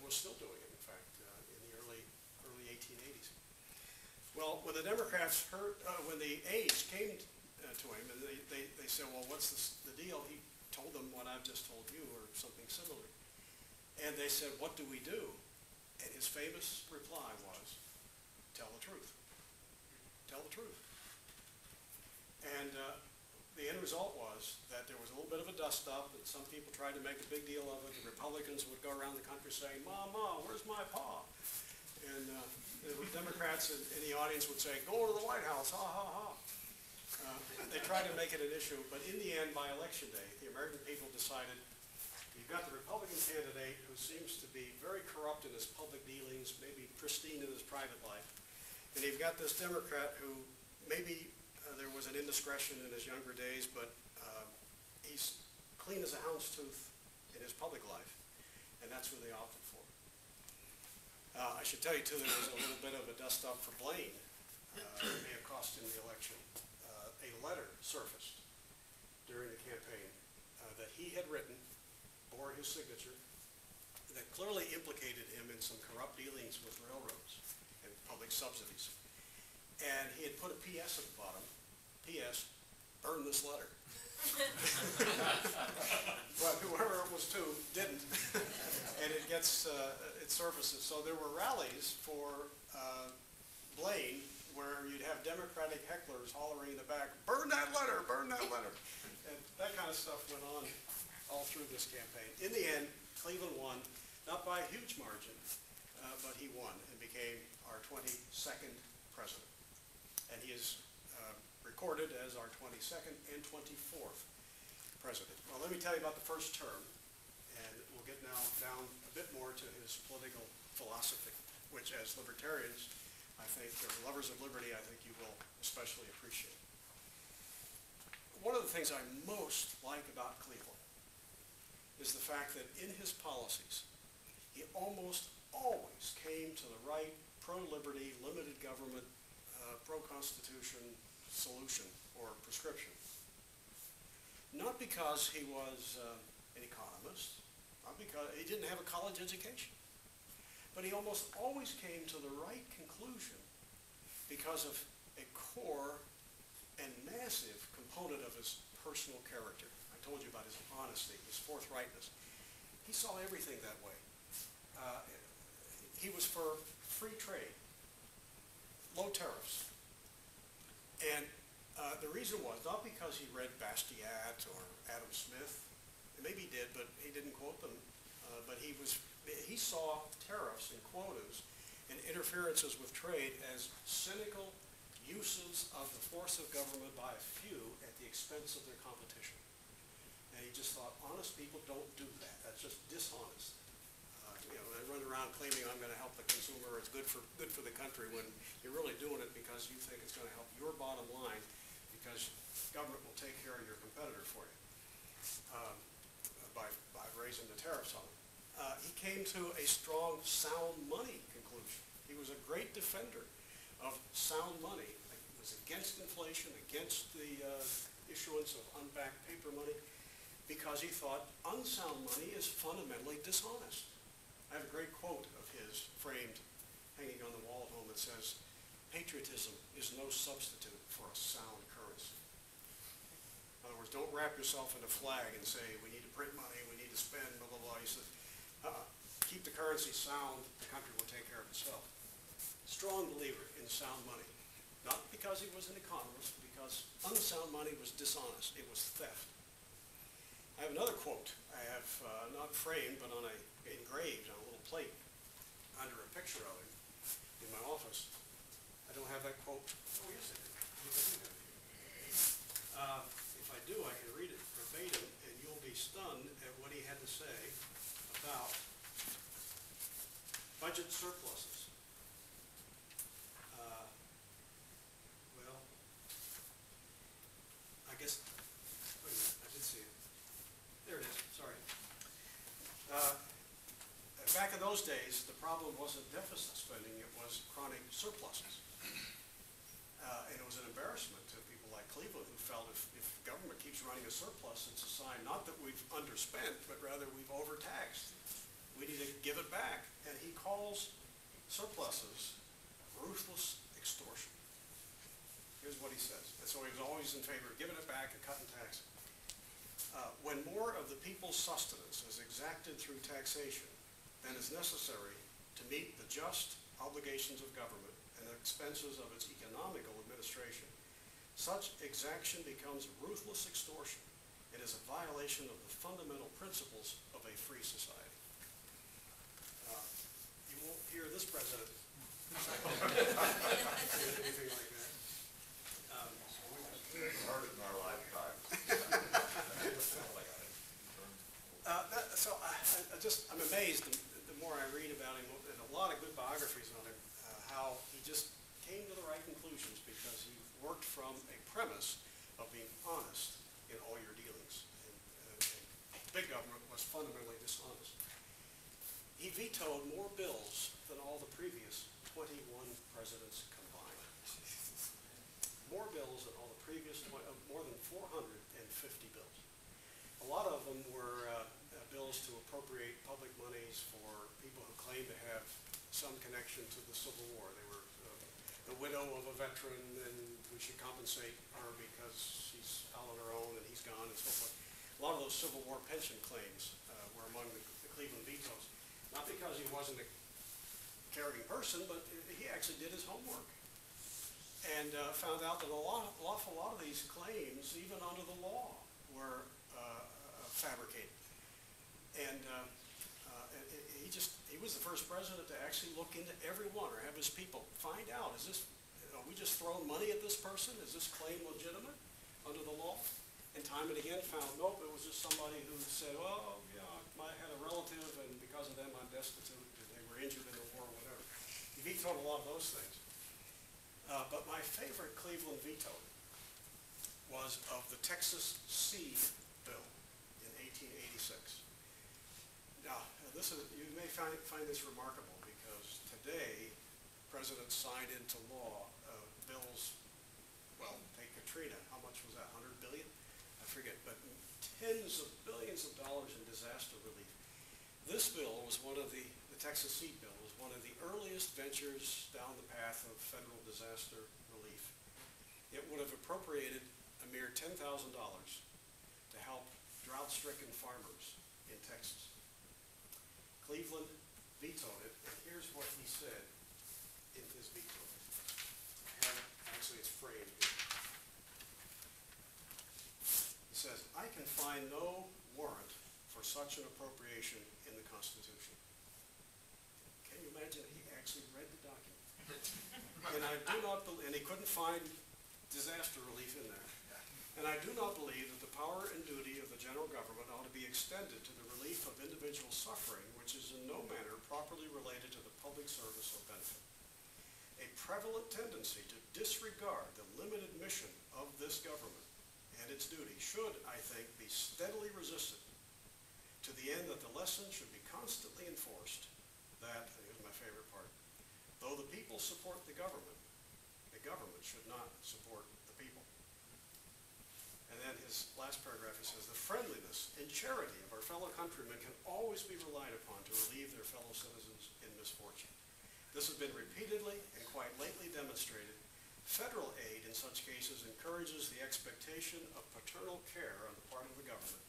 was still doing it, in fact, in the early 1880s. Well, when the Democrats heard, when the aides came to him and they said, well, what's the deal? He told them what I've just told you, or something similar. And they said, what do we do? And his famous reply was, tell the truth. Tell the truth. And the end result was that there was a little bit of a dust-up, and some people tried to make a big deal of it. The Republicans would go around the country saying, Ma, Ma, where's my pa? And the Democrats in the audience would say, go to the White House, ha, ha, ha. They tried to make it an issue, but in the end, by election day, the American people decided, you've got the Republican candidate who seems to be very corrupt in his public dealings, maybe pristine in his private life, and you've got this Democrat who maybe there was an indiscretion in his younger days, but he's clean as a houndstooth in his public life, and that's who they opted for. I should tell you, too, there was a little bit of a dust-up for Blaine. It may have cost him the election. A letter surfaced during the campaign that he had written, bore his signature, that clearly implicated him in some corrupt dealings with railroads and public subsidies. And he had put a P.S. at the bottom. P.S. Burn this letter. But whoever it was to didn't. And it gets, it surfaces. So there were rallies for Blaine where you'd have Democratic hecklers hollering in the back, burn that letter, burn that letter. And that kind of stuff went on all through this campaign. In the end, Cleveland won, not by a huge margin, but he won and became our 22nd president. And he is recorded as our 22nd and 24th president. Well, let me tell you about the first term, and we'll get now down a bit more to his political philosophy, which as libertarians, I think, or lovers of liberty, I think you will especially appreciate. One of the things I most like about Cleveland is the fact that in his policies, he almost always came to the right pro-liberty, limited government, pro-constitution solution or prescription. Not because he was an economist, not because he didn't have a college education, but he almost always came to the right conclusion because of a core and massive component of his personal character. I told you about his honesty, his forthrightness. He saw everything that way. He was for free trade, low tariffs. And the reason was not because he read Bastiat or Adam Smith. Maybe he did, but he didn't quote them. But he saw tariffs and quotas and interferences with trade as cynical uses of the force of government by a few at the expense of their competition. And he just thought, honest people don't do that. That's just dishonest. You know, they run around claiming I'm going to help the consumer, it's good for the country, when you're really doing it because you think it's going to help your bottom line, because government will take care of your competitor for you by raising the tariffs on them. He came to a strong sound money conclusion. He was a great defender of sound money. He was against inflation, against the issuance of unbacked paper money, because he thought unsound money is fundamentally dishonest. I have a great quote of his framed, hanging on the wall at home, that says, patriotism is no substitute for a sound currency. In other words, don't wrap yourself in a flag and say, we need to print money, we need to spend, blah, blah, blah. He said, keep the currency sound, the country will take care of itself. Strong believer in sound money. Not because he was an economist, because unsound money was dishonest. It was theft. I have another quote. I have not framed, but engraved on a little plate under a picture of him in my office. I don't have that quote. Oh, yes, I do. If I do, I can read it verbatim, and you'll be stunned at what he had to say about budget surpluses. Well, I guess, wait a minute, I did see it. There it is, sorry. Back in those days, the problem wasn't deficit spending, it was chronic surpluses. And it was an embarrassment to people like Cleveland, who felt if government keeps running a surplus, it's a sign not that we've underspent, but rather we've overtaxed We need to give it back. And he calls surpluses ruthless extortion. Here's what he says. And so he was always in favor of giving it back and cutting taxes. When more of the people's sustenance is exacted through taxation than is necessary to meet the just obligations of government and the expenses of its economical administration, such exaction becomes ruthless extortion. It is a violation of the fundamental principles of a free society. You won't hear this president say anything like that. Heard it in our lifetime. I'm amazed the more I read about him, and a lot of good biographies on him, how he just came to the right conclusions because he worked from a premise of being honest in all your dealings. And big government was fundamentally dishonest. He vetoed more bills than all the previous 21 presidents combined. More bills than all the previous, more than 450 bills. A lot of them were bills to appropriate public monies for people who claimed to have some connection to the Civil War. They were the widow of a veteran, and we should compensate her because she's out on her own and he's gone and so forth. A lot of those Civil War pension claims were among the Cleveland vetoes. Not because he wasn't a caring person, but he actually did his homework and found out that an awful lot of these claims, even under the law, were fabricated. And he was the first president to actually look into every one, or have his people find out, are we just throwing money at this person? Is this claim legitimate under the law? And time and again found, nope, it was just somebody who said, well, yeah, I had a relative, and because of them I'm destitute, they were injured in the war, or whatever. He vetoed a lot of those things. But my favorite Cleveland veto was of the Texas Seed Bill in 1886. Now, you may find this remarkable because today presidents signed into law bills, well, take Katrina, how much was that, 100 billion? I forget, but tens of billions of dollars in disaster relief. This bill was one of the Texas Seed Bill was one of the earliest ventures down the path of federal disaster relief. It would have appropriated a mere $10,000 to help drought-stricken farmers in Texas. Cleveland vetoed it, and here's what he said in his veto. Actually, it's framed here. He says, I can find no warrant for such an appropriation in the Constitution. Can you imagine he actually read the document? And he couldn't find disaster relief in there. And I do not believe that the power and duty of the general government ought to be extended to the relief of individual suffering, which is in no manner properly related to the public service or benefit. A prevalent tendency to disregard the limited mission of this government and its duty should, I think, be steadily resisted to the end that the lesson should be constantly enforced that, and here's my favorite part, though the people support the government should not support the people. And then his last paragraph, he says, the friendliness and charity of our fellow countrymen can always be relied upon to relieve their fellow citizens in misfortune. This has been repeatedly and quite lately demonstrated. Federal aid in such cases encourages the expectation of paternal care on the part of the government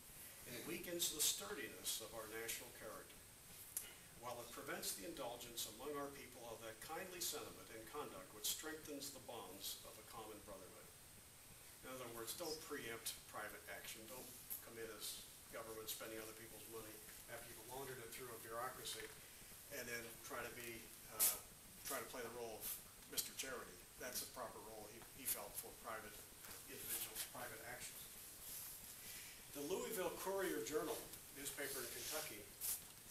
and weakens the sturdiness of our national character, while it prevents the indulgence among our people of that kindly sentiment and conduct which strengthens the bonds of a common brotherhood. In other words, don't preempt private action. Don't come in as government spending other people's money after you've laundered it through a bureaucracy and then try to play the role of Mr. Charity. That's a proper role he felt for private individuals, private actions. The Louisville Courier-Journal, newspaper in Kentucky,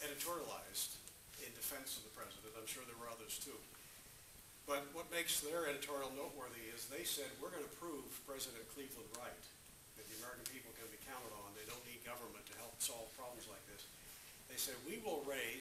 editorialized in defense of the president. I'm sure there were others too. But what makes their editorial noteworthy is they said, we're going to prove President Cleveland right, that the American people can be counted on. They don't need government to help solve problems like this. They said, we will raise